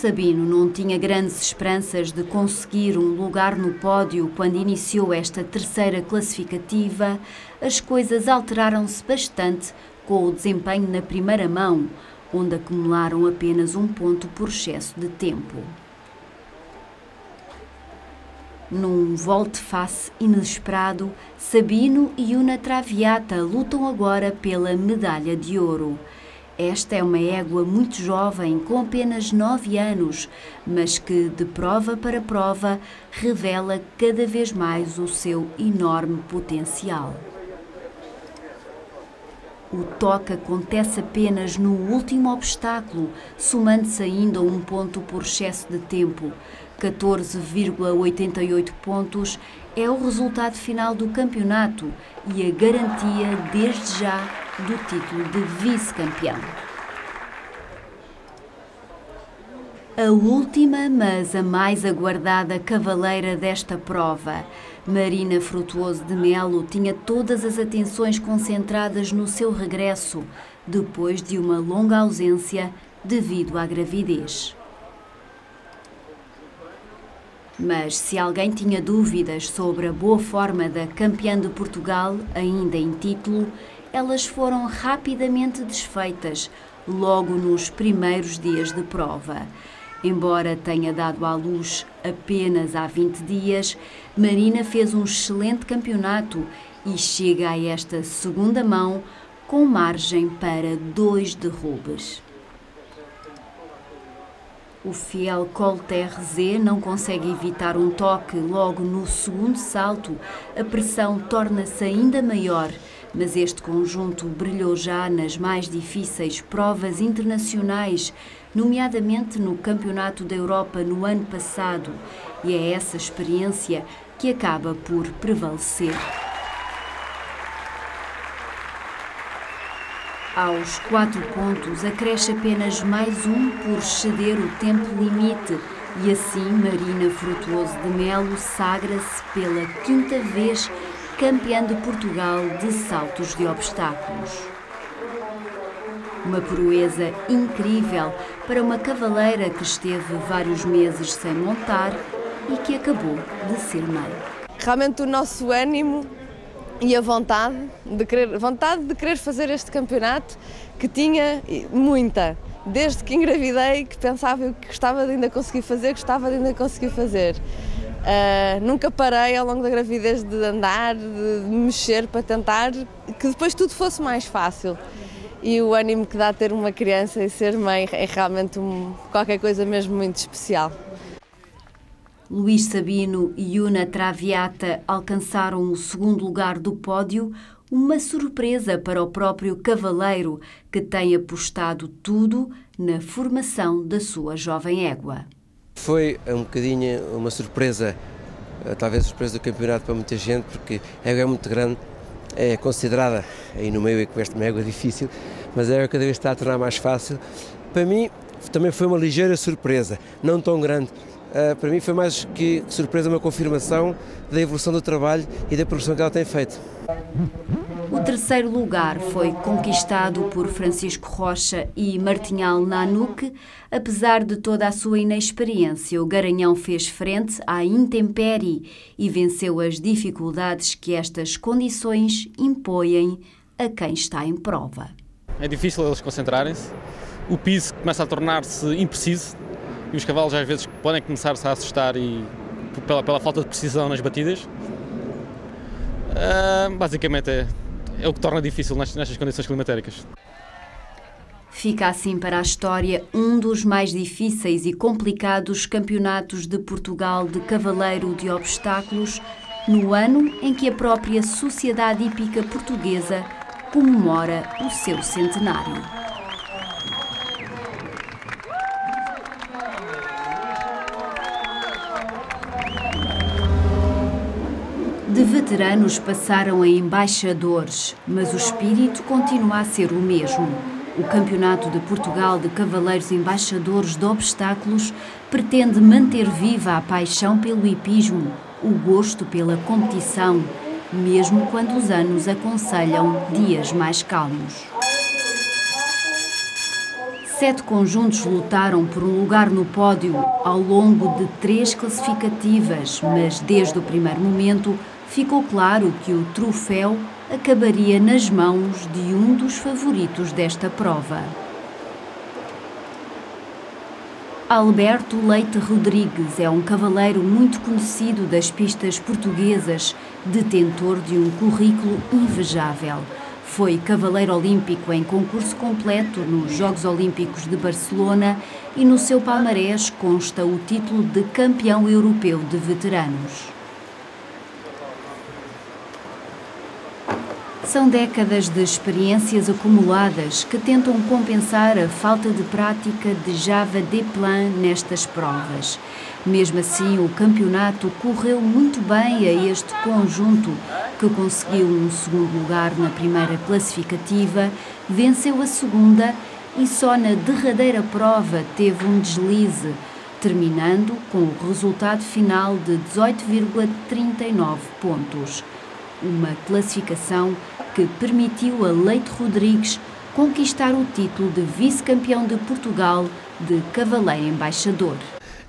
Sabino não tinha grandes esperanças de conseguir um lugar no pódio quando iniciou esta terceira classificativa. As coisas alteraram-se bastante com o desempenho na primeira mão, onde acumularam apenas um ponto por excesso de tempo. Num volte-face inesperado, Sabino e Una Traviata lutam agora pela medalha de ouro. Esta é uma égua muito jovem, com apenas 9 anos, mas que, de prova para prova, revela cada vez mais o seu enorme potencial. O toque acontece apenas no último obstáculo, somando-se ainda um ponto por excesso de tempo. 14,88 pontos é o resultado final do campeonato e a garantia, desde já, do título de vice-campeão. A última, mas a mais aguardada cavaleira desta prova, Marina Frutuoso de Melo, tinha todas as atenções concentradas no seu regresso, depois de uma longa ausência devido à gravidez. Mas se alguém tinha dúvidas sobre a boa forma da campeã de Portugal, ainda em título, elas foram rapidamente desfeitas, logo nos primeiros dias de prova. Embora tenha dado à luz apenas há 20 dias, Marina fez um excelente campeonato e chega a esta segunda mão com margem para 2 derrubes. O fiel Col Terre não consegue evitar um toque logo no segundo salto. A pressão torna-se ainda maior, mas este conjunto brilhou já nas mais difíceis provas internacionais, nomeadamente no Campeonato da Europa no ano passado, e é essa experiência que acaba por prevalecer. Aos 4 pontos, acresce apenas mais um por exceder o tempo limite e assim Marina Frutuoso de Melo sagra-se pela 5ª vez campeã de Portugal de saltos de obstáculos. Uma proeza incrível para uma cavaleira que esteve vários meses sem montar e que acabou de ser mãe. Realmente o nosso ânimo e a vontade de querer fazer este campeonato, que tinha muita, desde que engravidei, que pensava que gostava de ainda conseguir fazer, nunca parei ao longo da gravidez de andar, de mexer para tentar que depois tudo fosse mais fácil. E o ânimo que dá ter uma criança e ser mãe é realmente qualquer coisa mesmo muito especial. Luís Sabino e Una Traviata alcançaram o segundo lugar do pódio, uma surpresa para o próprio cavaleiro, que tem apostado tudo na formação da sua jovem égua. Foi um bocadinho uma surpresa, talvez surpresa do campeonato para muita gente, porque a égua é muito grande, é considerada, aí no meio com esta égua difícil, mas a égua cada vez está a tornar mais fácil. Para mim também foi uma ligeira surpresa, não tão grande. Para mim foi mais que surpresa, uma confirmação da evolução do trabalho e da progressão que ela tem feito. O terceiro lugar foi conquistado por Francisco Rocha e Martinhal Nanuque. Apesar de toda a sua inexperiência, o Garanhão fez frente à intempérie e venceu as dificuldades que estas condições impõem a quem está em prova. É difícil eles concentrarem-se, o piso começa a tornar-se impreciso e os cavalos às vezes podem começar-se a assustar pela falta de precisão nas batidas. Basicamente é o que torna difícil nestas condições climatéricas. Fica assim para a história um dos mais difíceis e complicados campeonatos de Portugal de cavaleiro de obstáculos, no ano em que a própria Sociedade Hípica Portuguesa comemora o seu centenário. De veteranos passaram a embaixadores, mas o espírito continua a ser o mesmo. O Campeonato de Portugal de Cavaleiros Embaixadores de Obstáculos pretende manter viva a paixão pelo hipismo, o gosto pela competição, mesmo quando os anos aconselham dias mais calmos. 7 conjuntos lutaram por um lugar no pódio ao longo de 3 classificativas, mas desde o primeiro momento ficou claro que o troféu acabaria nas mãos de um dos favoritos desta prova. Alberto Leite Rodrigues é um cavaleiro muito conhecido das pistas portuguesas, detentor de um currículo invejável. Foi cavaleiro olímpico em concurso completo nos Jogos Olímpicos de Barcelona e no seu palmarés consta o título de campeão europeu de veteranos. São décadas de experiências acumuladas que tentam compensar a falta de prática de Java Desplan nestas provas. Mesmo assim, o campeonato correu muito bem a este conjunto, que conseguiu um segundo lugar na primeira classificativa, venceu a segunda e só na derradeira prova teve um deslize, terminando com o resultado final de 18,39 pontos. Uma classificação que permitiu a Leite Rodrigues conquistar o título de vice-campeão de Portugal de cavaleiro embaixador.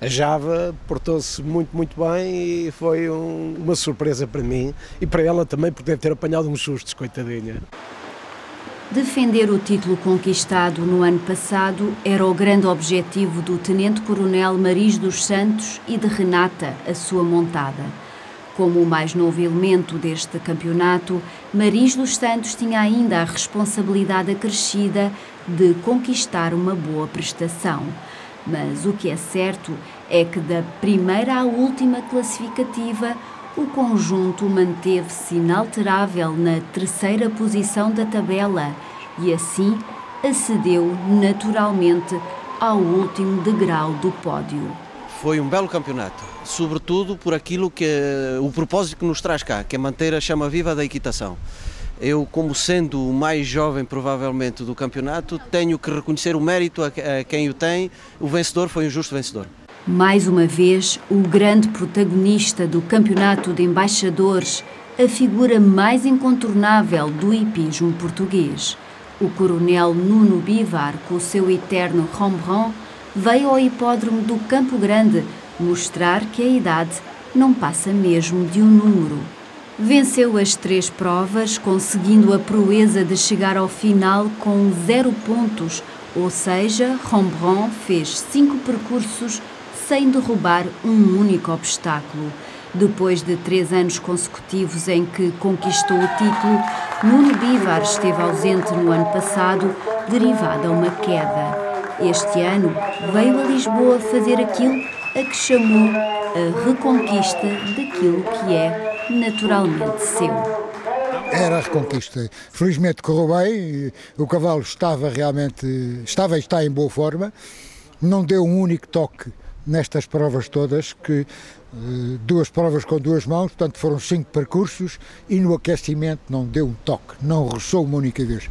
A Java portou-se muito bem e foi uma surpresa para mim e para ela também, porque deve ter apanhado uns sustos, coitadinha. Defender o título conquistado no ano passado era o grande objetivo do tenente-coronel Maris dos Santos e de Renata, a sua montada. Como o mais novo elemento deste campeonato, Maris dos Santos tinha ainda a responsabilidade acrescida de conquistar uma boa prestação. Mas o que é certo é que da primeira à última classificativa, o conjunto manteve-se inalterável na terceira posição da tabela e assim acedeu naturalmente ao último degrau do pódio. Foi um belo campeonato, sobretudo por aquilo que o propósito que nos traz cá, que é manter a chama viva da equitação. Eu, como sendo o mais jovem provavelmente do campeonato, tenho que reconhecer o mérito a quem o tem. O vencedor foi um justo vencedor. Mais uma vez, o grande protagonista do campeonato de embaixadores, a figura mais incontornável do hipismo português. O coronel Nuno Bivar, com o seu eterno Rembrandt, veio ao hipódromo do Campo Grande mostrar que a idade não passa mesmo de um número. Venceu as 3 provas, conseguindo a proeza de chegar ao final com 0 pontos, ou seja, Rembrandt fez 5 percursos sem derrubar um único obstáculo. Depois de 3 anos consecutivos em que conquistou o título, Nuno Bivar esteve ausente no ano passado, derivado a uma queda. Este ano veio a Lisboa fazer aquilo a que chamou a reconquista daquilo que é naturalmente seu. Era a reconquista. Felizmente correu bem, o cavalo estava e está em boa forma, não deu um único toque nestas provas todas, que 2 provas com 2 mãos, portanto foram 5 percursos e no aquecimento não deu um toque, não roçou uma única vez.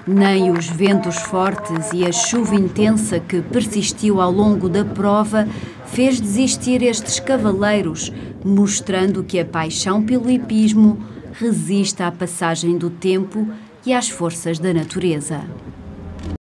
Nem os ventos fortes e a chuva intensa que persistiu ao longo da prova fez desistir estes cavaleiros, mostrando que a paixão pelo hipismo resiste à passagem do tempo e às forças da natureza.